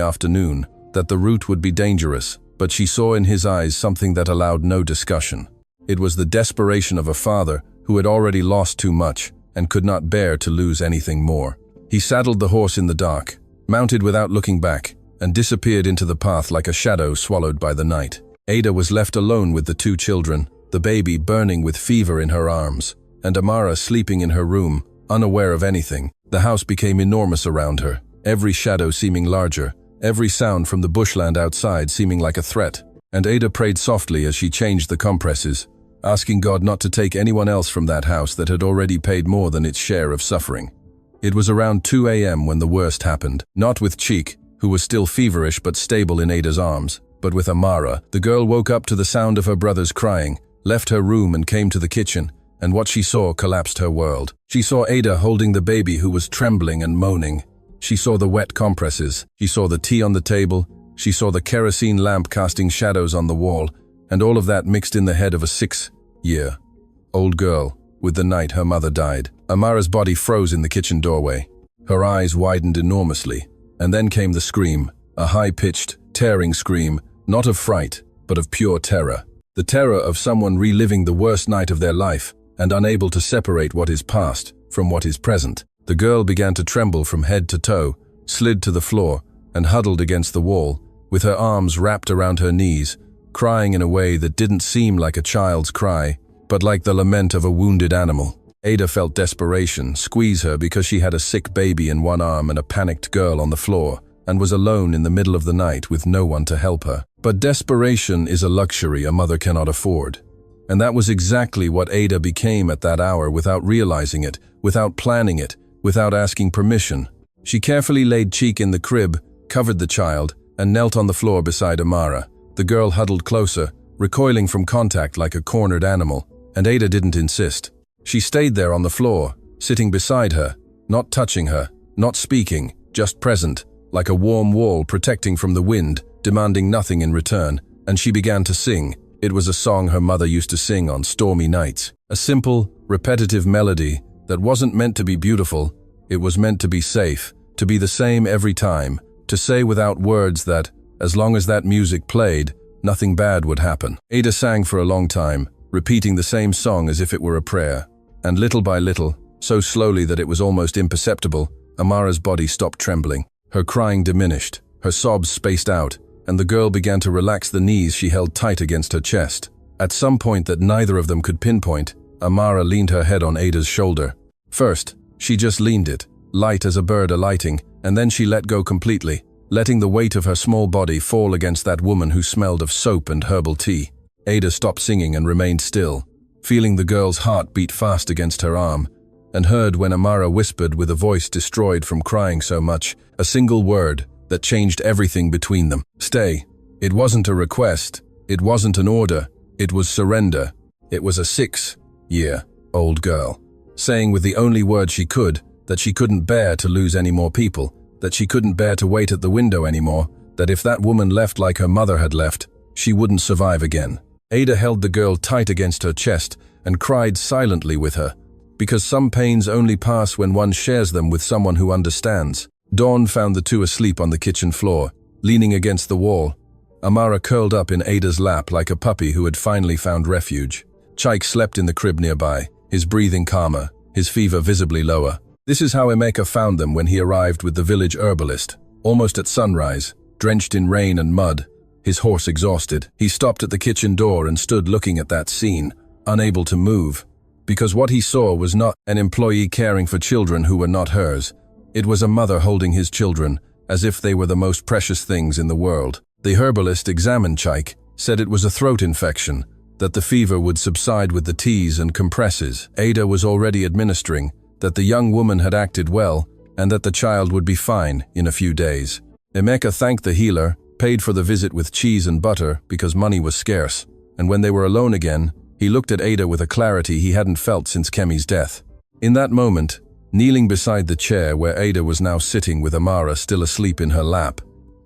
afternoon, that the route would be dangerous, but she saw in his eyes something that allowed no discussion. It was the desperation of a father who had already lost too much and could not bear to lose anything more. He saddled the horse in the dark, mounted without looking back, and disappeared into the path like a shadow swallowed by the night. Ada was left alone with the two children, the baby burning with fever in her arms, and Amara sleeping in her room, unaware of anything. The house became enormous around her, every shadow seeming larger, every sound from the bushland outside seeming like a threat. And Ada prayed softly as she changed the compresses, asking God not to take anyone else from that house that had already paid more than its share of suffering. It was around 2 a.m. when the worst happened, not with Cheek, who was still feverish but stable in Ada's arms, but with Amara. The girl woke up to the sound of her brothers crying, left her room and came to the kitchen, and what she saw collapsed her world. She saw Ada holding the baby who was trembling and moaning. She saw the wet compresses, she saw the tea on the table, she saw the kerosene lamp casting shadows on the wall, and all of that mixed in the head of a 6-year-old girl, with the night her mother died. Amara's body froze in the kitchen doorway. Her eyes widened enormously, and then came the scream, a high-pitched, tearing scream, not of fright, but of pure terror. The terror of someone reliving the worst night of their life and unable to separate what is past from what is present. The girl began to tremble from head to toe, slid to the floor, and huddled against the wall, with her arms wrapped around her knees, crying in a way that didn't seem like a child's cry, but like the lament of a wounded animal. Ada felt desperation squeeze her because she had a sick baby in one arm and a panicked girl on the floor, and was alone in the middle of the night with no one to help her. But desperation is a luxury a mother cannot afford. And that was exactly what Ada became at that hour without realizing it, without planning it, without asking permission. She carefully laid Cheek in the crib, covered the child, and knelt on the floor beside Amara. The girl huddled closer, recoiling from contact like a cornered animal, and Ada didn't insist. She stayed there on the floor, sitting beside her, not touching her, not speaking, just present, like a warm wall protecting from the wind, demanding nothing in return, and she began to sing. It was a song her mother used to sing on stormy nights. A simple, repetitive melody that wasn't meant to be beautiful, it was meant to be safe, to be the same every time, to say without words that, as long as that music played, nothing bad would happen. Ada sang for a long time, repeating the same song as if it were a prayer. And little by little, so slowly that it was almost imperceptible, Amara's body stopped trembling. Her crying diminished, her sobs spaced out, and the girl began to relax the knees she held tight against her chest. At some point that neither of them could pinpoint, Amara leaned her head on Ada's shoulder. First, she just leaned it, light as a bird alighting, and then she let go completely, letting the weight of her small body fall against that woman who smelled of soap and herbal tea. Ada stopped singing and remained still, feeling the girl's heart beat fast against her arm, and heard when Amara whispered with a voice destroyed from crying so much, a single word that changed everything between them. Stay. It wasn't a request. It wasn't an order. It was surrender. It was a 6-year-old girl, saying with the only word she could, that she couldn't bear to lose any more people, that she couldn't bear to wait at the window anymore, that if that woman left like her mother had left, she wouldn't survive again. Ada held the girl tight against her chest and cried silently with her, because some pains only pass when one shares them with someone who understands. Dawn found the two asleep on the kitchen floor, leaning against the wall. Amara curled up in Ada's lap like a puppy who had finally found refuge. Chaik slept in the crib nearby, his breathing calmer, his fever visibly lower. This is how Emeka found them when he arrived with the village herbalist, almost at sunrise, drenched in rain and mud, his horse exhausted. He stopped at the kitchen door and stood looking at that scene, unable to move, because what he saw was not an employee caring for children who were not hers. It was a mother holding his children, as if they were the most precious things in the world. The herbalist examined Chaik, said it was a throat infection, that the fever would subside with the teas and compresses Ada was already administering, that the young woman had acted well, and that the child would be fine in a few days. Emeka thanked the healer, paid for the visit with cheese and butter because money was scarce, and when they were alone again, he looked at Ada with a clarity he hadn't felt since Kemi's death. In that moment, kneeling beside the chair where Ada was now sitting with Amara still asleep in her lap,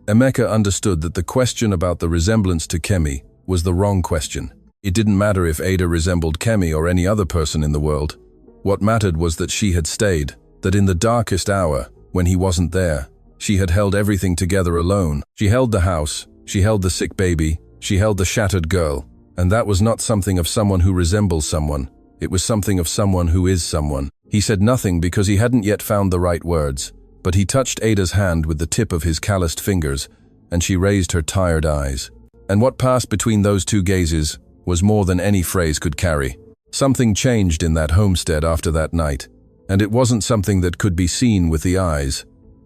Emeka understood that the question about the resemblance to Kemi was the wrong question. It didn't matter if Ada resembled Kemi or any other person in the world. What mattered was that she had stayed, that in the darkest hour, when he wasn't there, she had held everything together alone. She held the house, she held the sick baby, she held the shattered girl, and that was not something of someone who resembles someone. It was something of someone who is someone. He said nothing because he hadn't yet found the right words, but he touched Ada's hand with the tip of his calloused fingers, and she raised her tired eyes. And what passed between those two gazes was more than any phrase could carry. Something changed in that homestead after that night, and it wasn't something that could be seen with the eyes,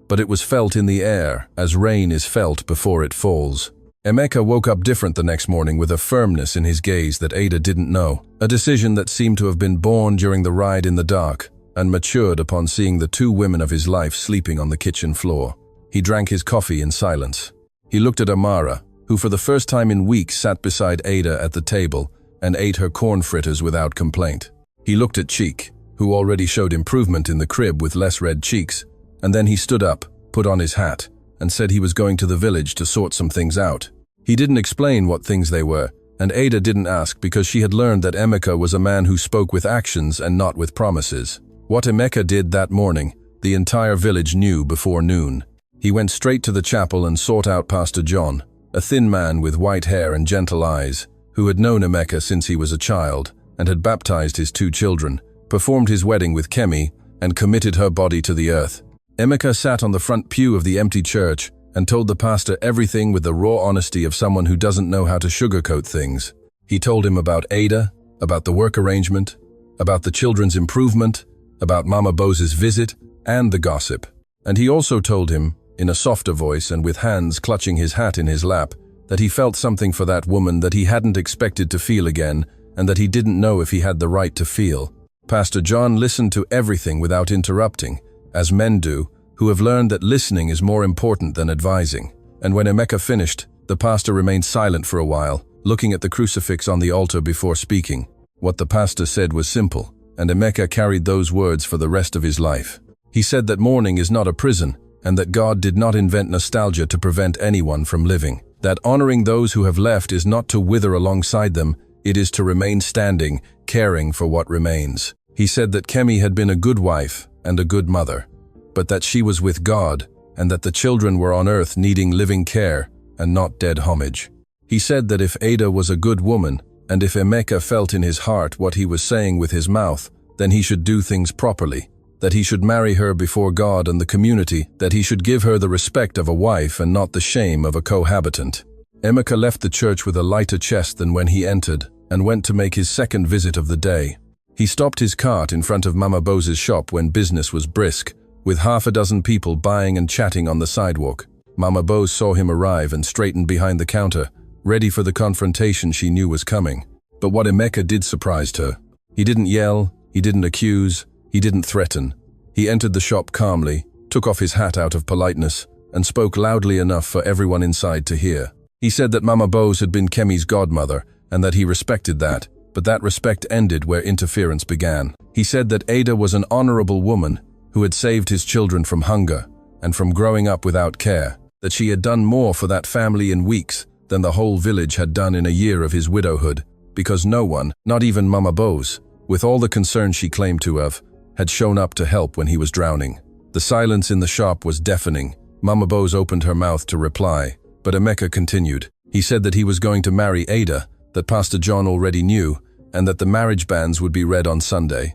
but it was felt in the air as rain is felt before it falls. Emeka woke up different the next morning with a firmness in his gaze that Ada didn't know, a decision that seemed to have been born during the ride in the dark and matured upon seeing the two women of his life sleeping on the kitchen floor. He drank his coffee in silence. He looked at Amara, who for the first time in weeks sat beside Ada at the table and ate her corn fritters without complaint. He looked at Cheek, who already showed improvement in the crib with less red cheeks, and then he stood up, put on his hat, and said he was going to the village to sort some things out. He didn't explain what things they were, and Ada didn't ask because she had learned that Emeka was a man who spoke with actions and not with promises. What Emeka did that morning, the entire village knew before noon. He went straight to the chapel and sought out Pastor John, a thin man with white hair and gentle eyes, who had known Emeka since he was a child and had baptized his two children, performed his wedding with Kemi, and committed her body to the earth. Emeka sat on the front pew of the empty church and told the pastor everything with the raw honesty of someone who doesn't know how to sugarcoat things. He told him about Ada, about the work arrangement, about the children's improvement, about Mama Bose's visit, and the gossip. And he also told him, in a softer voice and with hands clutching his hat in his lap, that he felt something for that woman that he hadn't expected to feel again, and that he didn't know if he had the right to feel. Pastor John listened to everything without interrupting, as men do, who have learned that listening is more important than advising. And when Emeka finished, the pastor remained silent for a while, looking at the crucifix on the altar before speaking. What the pastor said was simple, and Emeka carried those words for the rest of his life. He said that mourning is not a prison, and that God did not invent nostalgia to prevent anyone from living. That honoring those who have left is not to wither alongside them, it is to remain standing, caring for what remains. He said that Kemi had been a good wife and a good mother, but that she was with God, and that the children were on earth needing living care and not dead homage. He said that if Ada was a good woman, and if Emeka felt in his heart what he was saying with his mouth, then he should do things properly, that he should marry her before God and the community, that he should give her the respect of a wife and not the shame of a cohabitant. Emeka left the church with a lighter chest than when he entered, and went to make his second visit of the day. He stopped his cart in front of Mama Bose's shop when business was brisk, with half a dozen people buying and chatting on the sidewalk. Mama Bose saw him arrive and straightened behind the counter, ready for the confrontation she knew was coming. But what Emeka did surprised her. He didn't yell, he didn't accuse, he didn't threaten. He entered the shop calmly, took off his hat out of politeness, and spoke loudly enough for everyone inside to hear. He said that Mama Bose had been Kemi's godmother, and that he respected that, but that respect ended where interference began. He said that Ada was an honorable woman who had saved his children from hunger and from growing up without care, that she had done more for that family in weeks than the whole village had done in a year of his widowhood, because no one, not even Mama Bose, with all the concern she claimed to have, had shown up to help when he was drowning. The silence in the shop was deafening. Mama Bose opened her mouth to reply, but Emeka continued. He said that he was going to marry Ada, that Pastor John already knew, and that the marriage banns would be read on Sunday,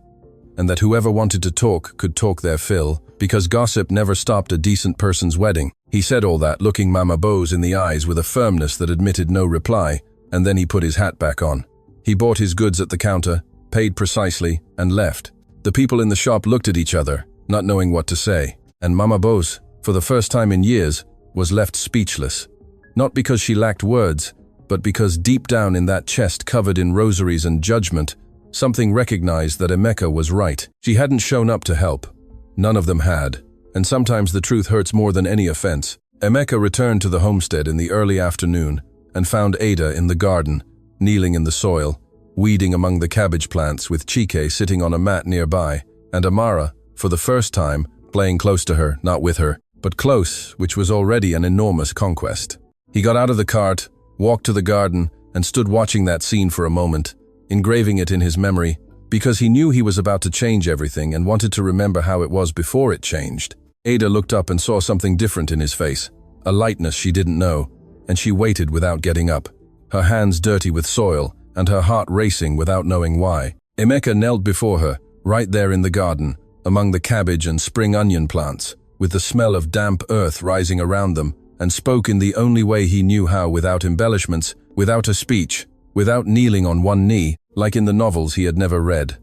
and that whoever wanted to talk could talk their fill, because gossip never stopped a decent person's wedding. He said all that looking Mama Bose in the eyes with a firmness that admitted no reply, and then he put his hat back on. He bought his goods at the counter, paid precisely, and left. The people in the shop looked at each other, not knowing what to say, and Mama Bose, for the first time in years, was left speechless. Not because she lacked words, but because deep down in that chest covered in rosaries and judgment, something recognized that Emeka was right. She hadn't shown up to help. None of them had, and sometimes the truth hurts more than any offense. Emeka returned to the homestead in the early afternoon and found Ada in the garden, kneeling in the soil, weeding among the cabbage plants with Chike sitting on a mat nearby, and Amara, for the first time, playing close to her, not with her, but close, which was already an enormous conquest. He got out of the cart, walked to the garden, and stood watching that scene for a moment, engraving it in his memory, because he knew he was about to change everything and wanted to remember how it was before it changed. Ada looked up and saw something different in his face, a lightness she didn't know, and she waited without getting up, her hands dirty with soil and her heart racing without knowing why. Emeka knelt before her, right there in the garden, among the cabbage and spring onion plants, with the smell of damp earth rising around them, and spoke in the only way he knew how, without embellishments, without a speech, without kneeling on one knee, like in the novels he had never read.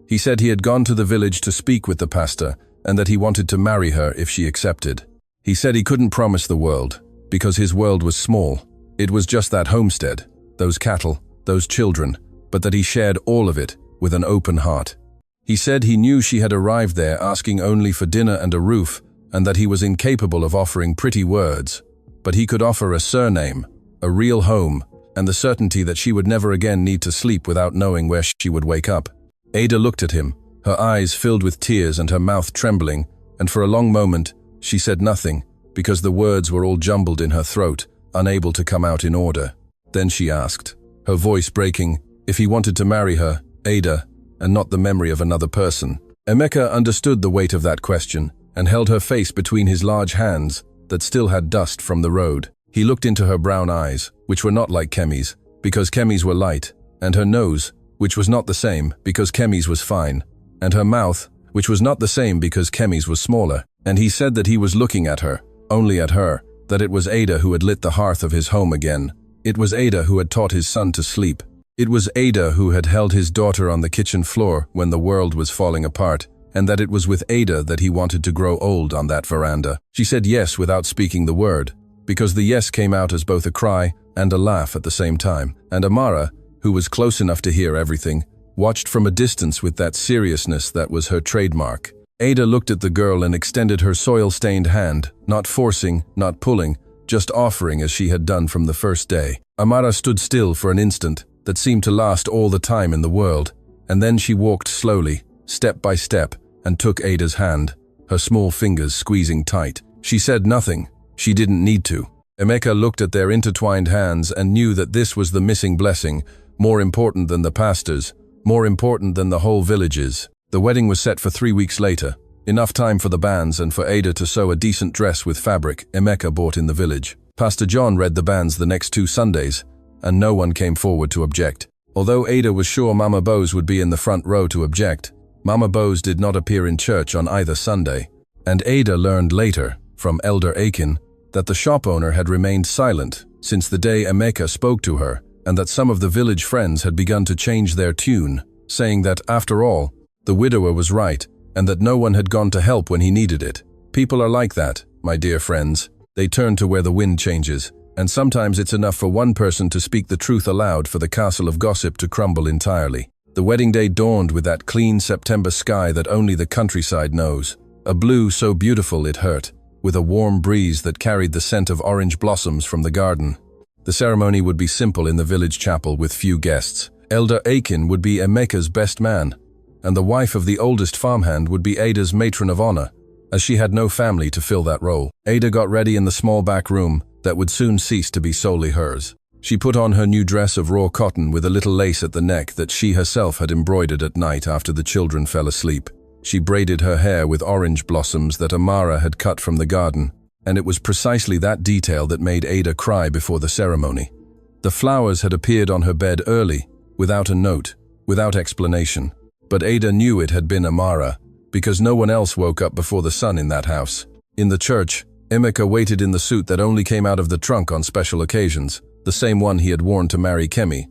He said he had gone to the village to speak with the pastor, and that he wanted to marry her if she accepted. He said he couldn't promise the world, because his world was small. It was just that homestead, those cattle, those children, but that he shared all of it with an open heart. He said he knew she had arrived there asking only for dinner and a roof, and that he was incapable of offering pretty words, but he could offer a surname, a real home, and the certainty that she would never again need to sleep without knowing where she would wake up. Ada looked at him, her eyes filled with tears and her mouth trembling, and for a long moment she said nothing, because the words were all jumbled in her throat, unable to come out in order. Then she asked, her voice breaking, if he wanted to marry her, Ada, and not the memory of another person. Emeka understood the weight of that question, and held her face between his large hands that still had dust from the road. He looked into her brown eyes, which were not like Kemi's, because Kemi's were light, and her nose, which was not the same, because Kemi's was fine, and her mouth, which was not the same because Kemi's was smaller. And he said that he was looking at her, only at her, that it was Ada who had lit the hearth of his home again. It was Ada who had taught his son to sleep. It was Ada who had held his daughter on the kitchen floor when the world was falling apart, and that it was with Ada that he wanted to grow old on that veranda. She said yes without speaking the word, because the yes came out as both a cry and a laugh at the same time. And Amara, who was close enough to hear everything, watched from a distance with that seriousness that was her trademark. Ada looked at the girl and extended her soil-stained hand, not forcing, not pulling, just offering as she had done from the first day. Amara stood still for an instant that seemed to last all the time in the world, and then she walked slowly, step by step, and took Ada's hand, her small fingers squeezing tight. She said nothing. She didn't need to. Emeka looked at their intertwined hands and knew that this was the missing blessing, more important than the pastor's, more important than the whole village's. The wedding was set for 3 weeks later, enough time for the banns and for Ada to sew a decent dress with fabric Emeka bought in the village. Pastor John read the banns the next 2 Sundays, and no one came forward to object. Although Ada was sure Mama Bose would be in the front row to object, Mama Bose did not appear in church on either Sunday, and Ada learned later, from Elder Aiken, that the shop owner had remained silent since the day Emeka spoke to her, and that some of the village friends had begun to change their tune, saying that, after all, the widower was right, and that no one had gone to help when he needed it. People are like that, my dear friends. They turn to where the wind changes, and sometimes it's enough for one person to speak the truth aloud for the castle of gossip to crumble entirely. The wedding day dawned with that clean September sky that only the countryside knows. A blue so beautiful it hurt, with a warm breeze that carried the scent of orange blossoms from the garden. The ceremony would be simple in the village chapel with few guests. Elder Wetín would be Emeka's best man, and the wife of the oldest farmhand would be Ada's matron of honor, as she had no family to fill that role. Ada got ready in the small back room that would soon cease to be solely hers. She put on her new dress of raw cotton with a little lace at the neck that she herself had embroidered at night after the children fell asleep. She braided her hair with orange blossoms that Amara had cut from the garden, and it was precisely that detail that made Ada cry before the ceremony. The flowers had appeared on her bed early, without a note, without explanation. But Ada knew it had been Amara, because no one else woke up before the sun in that house. In the church, Emeka waited in the suit that only came out of the trunk on special occasions, the same one he had worn to marry Kemi,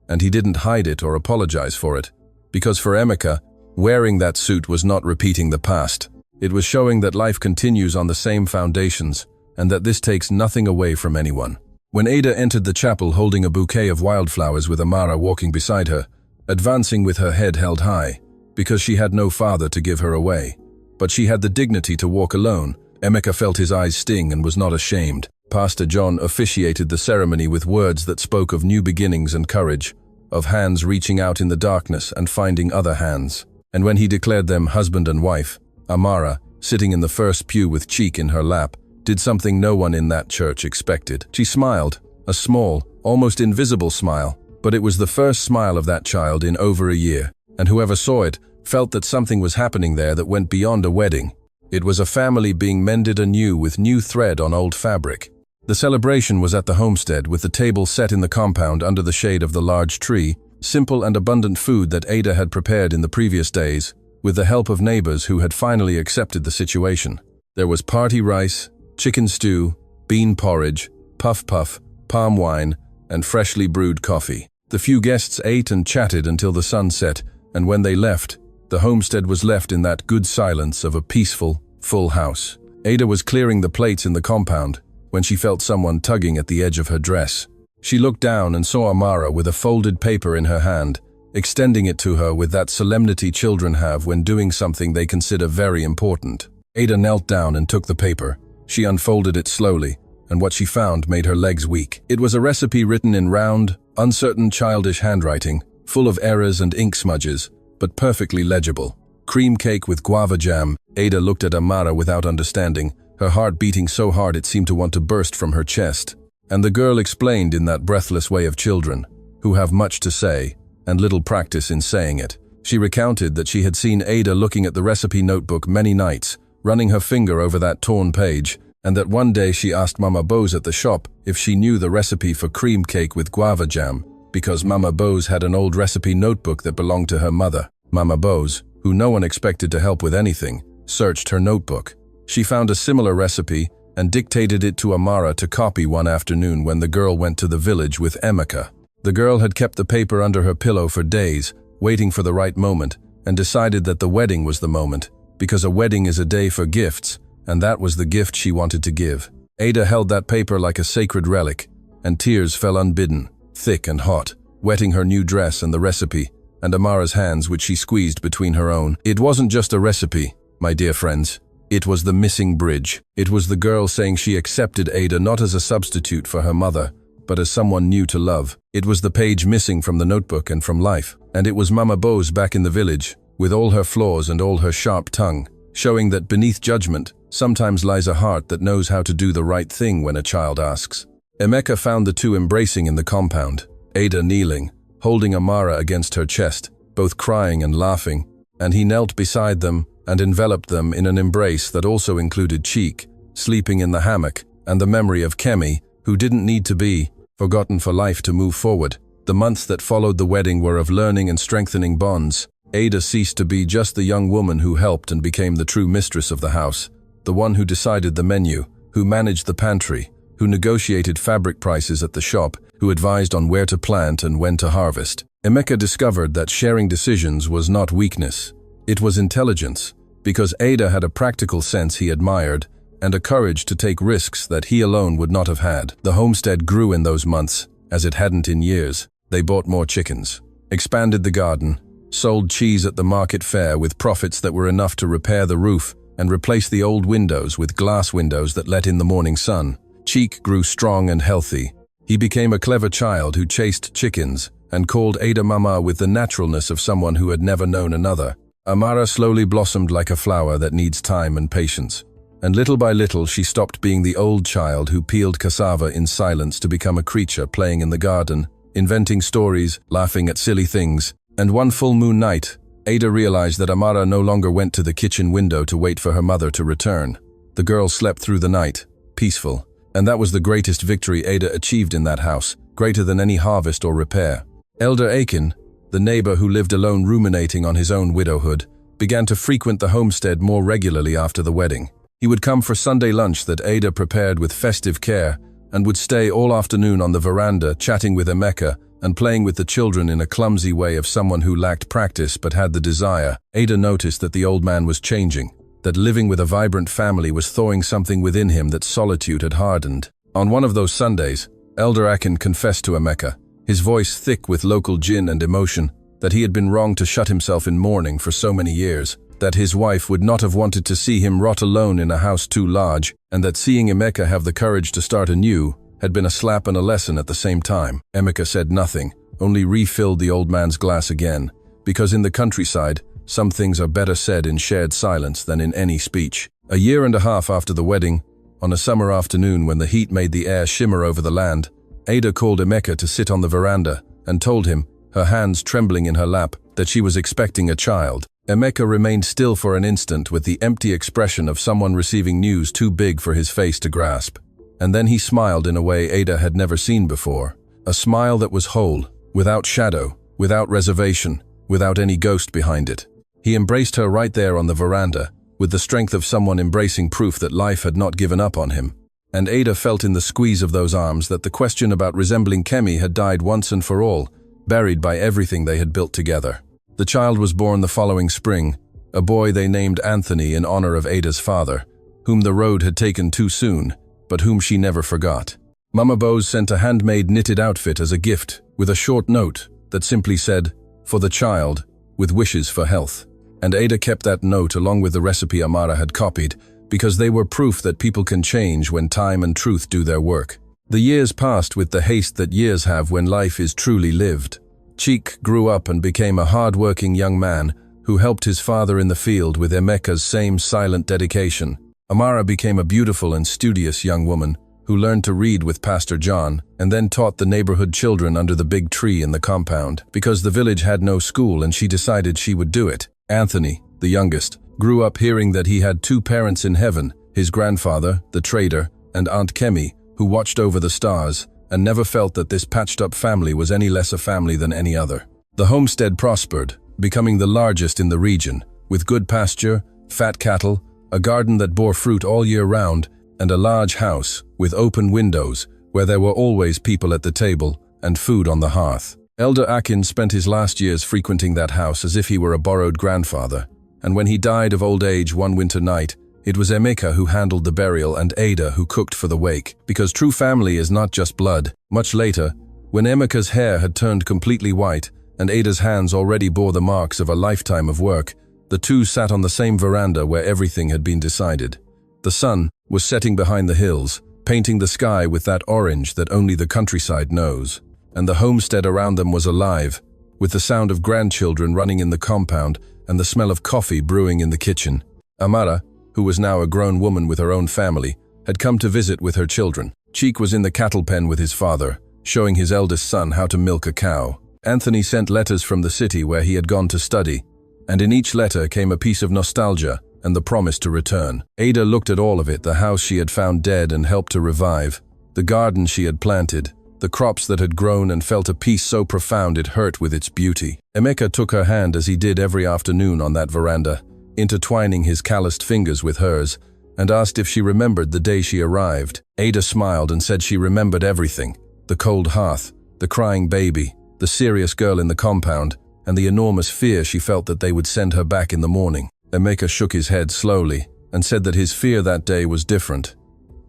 and he didn't hide it or apologize for it, because for Emeka, wearing that suit was not repeating the past. It was showing that life continues on the same foundations, and that this takes nothing away from anyone. When Ada entered the chapel holding a bouquet of wildflowers with Amara walking beside her, advancing with her head held high, because she had no father to give her away, but she had the dignity to walk alone, Emeka felt his eyes sting and was not ashamed. Pastor John officiated the ceremony with words that spoke of new beginnings and courage, of hands reaching out in the darkness and finding other hands. And when he declared them husband and wife, Amara, sitting in the first pew with Cheek in her lap, did something no one in that church expected. She smiled, a small, almost invisible smile, but it was the first smile of that child in over a year, and whoever saw it felt that something was happening there that went beyond a wedding. It was a family being mended anew with new thread on old fabric. The celebration was at the homestead, with the table set in the compound under the shade of the large tree, simple and abundant food that Ada had prepared in the previous days, with the help of neighbors who had finally accepted the situation. There was party rice, chicken stew, bean porridge, puff-puff, palm wine, and freshly brewed coffee. The few guests ate and chatted until the sun set, and when they left, the homestead was left in that good silence of a peaceful, full house. Ada was clearing the plates in the compound when she felt someone tugging at the edge of her dress. She looked down and saw Amara with a folded paper in her hand, extending it to her with that solemnity children have when doing something they consider very important. Ada knelt down and took the paper. She unfolded it slowly, and what she found made her legs weak. It was a recipe written in round, uncertain childish handwriting, full of errors and ink smudges, but perfectly legible. Cream cake with guava jam. Ada looked at Amara without understanding, her heart beating so hard it seemed to want to burst from her chest. And the girl explained in that breathless way of children, who have much to say and little practice in saying it. She recounted that she had seen Ada looking at the recipe notebook many nights, running her finger over that torn page, and that one day she asked Mama Bose at the shop if she knew the recipe for cream cake with guava jam, because Mama Bose had an old recipe notebook that belonged to her mother. Mama Bose, who no one expected to help with anything, searched her notebook. She found a similar recipe and dictated it to Amara to copy one afternoon when the girl went to the village with Emeka. The girl had kept the paper under her pillow for days, waiting for the right moment, and decided that the wedding was the moment, because a wedding is a day for gifts, and that was the gift she wanted to give. Ada held that paper like a sacred relic, and tears fell unbidden, thick and hot, wetting her new dress and the recipe, and Amara's hands which she squeezed between her own. It wasn't just a recipe, my dear friends. It was the missing bridge. It was the girl saying she accepted Ada not as a substitute for her mother, but as someone new to love. It was the page missing from the notebook and from life. And it was Mama Bose back in the village, with all her flaws and all her sharp tongue, showing that beneath judgment sometimes lies a heart that knows how to do the right thing when a child asks. Emeka found the two embracing in the compound, Ada kneeling, holding Amara against her chest, both crying and laughing, and he knelt beside them and enveloped them in an embrace that also included Cheek, sleeping in the hammock, and the memory of Kemi, who didn't need to be forgotten for life to move forward. The months that followed the wedding were of learning and strengthening bonds. Ada ceased to be just the young woman who helped and became the true mistress of the house, the one who decided the menu, who managed the pantry, who negotiated fabric prices at the shop, who advised on where to plant and when to harvest. Emeka discovered that sharing decisions was not weakness. It was intelligence, because Ada had a practical sense he admired and a courage to take risks that he alone would not have had. The homestead grew in those months, as it hadn't in years. They bought more chickens, expanded the garden, sold cheese at the market fair with profits that were enough to repair the roof and replace the old windows with glass windows that let in the morning sun. Cheek grew strong and healthy. He became a clever child who chased chickens and called Ada Mama with the naturalness of someone who had never known another. Amara slowly blossomed like a flower that needs time and patience. And little by little she stopped being the old child who peeled cassava in silence to become a creature playing in the garden, inventing stories, laughing at silly things. And one full moon night, Ada realized that Amara no longer went to the kitchen window to wait for her mother to return. The girl slept through the night, peaceful. And that was the greatest victory Ada achieved in that house, greater than any harvest or repair. Elder Aiken, the neighbor who lived alone ruminating on his own widowhood, began to frequent the homestead more regularly after the wedding. He would come for Sunday lunch that Ada prepared with festive care and would stay all afternoon on the veranda chatting with Emeka and playing with the children in a clumsy way of someone who lacked practice but had the desire. Ada noticed that the old man was changing, that living with a vibrant family was thawing something within him that solitude had hardened. On one of those Sundays, Elder Aiken confessed to Emeka, his voice thick with local gin and emotion, that he had been wrong to shut himself in mourning for so many years, that his wife would not have wanted to see him rot alone in a house too large, and that seeing Emeka have the courage to start anew had been a slap and a lesson at the same time. Emeka said nothing, only refilled the old man's glass again, because in the countryside, some things are better said in shared silence than in any speech. A year and a half after the wedding, on a summer afternoon when the heat made the air shimmer over the land, Ada called Emeka to sit on the veranda and told him, her hands trembling in her lap, that she was expecting a child. Emeka remained still for an instant with the empty expression of someone receiving news too big for his face to grasp. And then he smiled in a way Ada had never seen before. A smile that was whole, without shadow, without reservation, without any ghost behind it. He embraced her right there on the veranda, with the strength of someone embracing proof that life had not given up on him. And Ada felt in the squeeze of those arms that the question about resembling Kemi had died once and for all, buried by everything they had built together. The child was born the following spring, a boy they named Anthony in honor of Ada's father, whom the road had taken too soon, but whom she never forgot. Mama Bose sent a handmade knitted outfit as a gift, with a short note that simply said, "For the child, with wishes for health." And Ada kept that note along with the recipe Amara had copied, because they were proof that people can change when time and truth do their work. The years passed with the haste that years have when life is truly lived. Cheek grew up and became a hard-working young man who helped his father in the field with Emeka's same silent dedication. Amara became a beautiful and studious young woman who learned to read with Pastor John and then taught the neighborhood children under the big tree in the compound, because the village had no school and she decided she would do it. Anthony, the youngest, grew up hearing that he had two parents in heaven, his grandfather, the trader, and Aunt Kemi, who watched over the stars, and never felt that this patched-up family was any less a family than any other. The homestead prospered, becoming the largest in the region, with good pasture, fat cattle, a garden that bore fruit all year round, and a large house with open windows where there were always people at the table and food on the hearth. Elder Akin spent his last years frequenting that house as if he were a borrowed grandfather, and when he died of old age one winter night, it was Emeka who handled the burial and Ada who cooked for the wake, because true family is not just blood. Much later, when Emeka's hair had turned completely white and Ada's hands already bore the marks of a lifetime of work, the two sat on the same veranda where everything had been decided. The sun was setting behind the hills, painting the sky with that orange that only the countryside knows, and the homestead around them was alive, with the sound of grandchildren running in the compound and the smell of coffee brewing in the kitchen. Amara, who was now a grown woman with her own family, had come to visit with her children. Cheek was in the cattle pen with his father, showing his eldest son how to milk a cow. Anthony sent letters from the city where he had gone to study, and in each letter came a piece of nostalgia and the promise to return. Ada looked at all of it, the house she had found dead and helped to revive, the garden she had planted, the crops that had grown, and felt a peace so profound it hurt with its beauty. Emeka took her hand as he did every afternoon on that veranda, intertwining his calloused fingers with hers, and asked if she remembered the day she arrived. Ada smiled and said she remembered everything: the cold hearth, the crying baby, the serious girl in the compound, and the enormous fear she felt that they would send her back in the morning. Emeka shook his head slowly and said that his fear that day was different.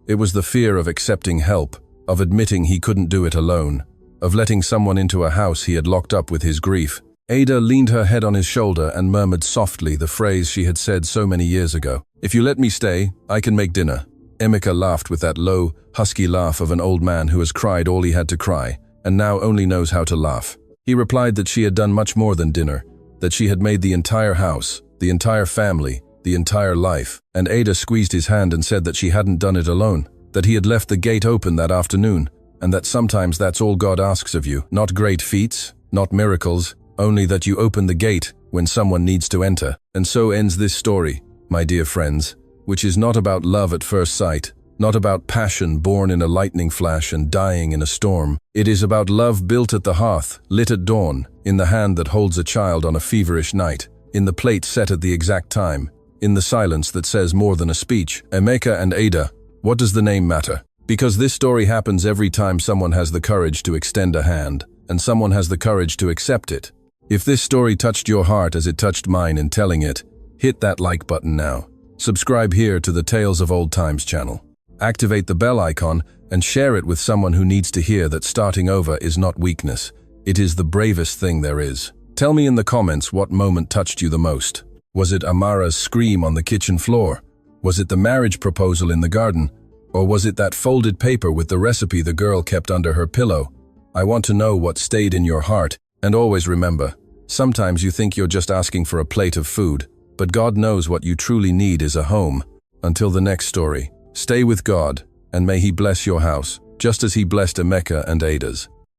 It was the fear of accepting help, of admitting he couldn't do it alone, of letting someone into a house he had locked up with his grief. Ada leaned her head on his shoulder and murmured softly the phrase she had said so many years ago. "If you let me stay, I can make dinner." Emeka laughed with that low, husky laugh of an old man who has cried all he had to cry, and now only knows how to laugh. He replied that she had done much more than dinner, that she had made the entire house, the entire family, the entire life. And Ada squeezed his hand and said that she hadn't done it alone, that he had left the gate open that afternoon, and that sometimes that's all God asks of you. Not great feats, not miracles, only that you open the gate when someone needs to enter. And so ends this story, my dear friends, which is not about love at first sight, not about passion born in a lightning flash and dying in a storm. It is about love built at the hearth, lit at dawn, in the hand that holds a child on a feverish night, in the plate set at the exact time, in the silence that says more than a speech. Emeka and Ada, what does the name matter? Because this story happens every time someone has the courage to extend a hand, and someone has the courage to accept it. If this story touched your heart as it touched mine in telling it, hit that like button now. Subscribe here to the Tales of Old Times channel. Activate the bell icon and share it with someone who needs to hear that starting over is not weakness. It is the bravest thing there is. Tell me in the comments what moment touched you the most. Was it Amara's scream on the kitchen floor? Was it the marriage proposal in the garden? Or was it that folded paper with the recipe the girl kept under her pillow? I want to know what stayed in your heart. And always remember, sometimes you think you're just asking for a plate of food, but God knows what you truly need is a home. Until the next story, stay with God, and may He bless your house, just as He blessed Emeka and Ada's.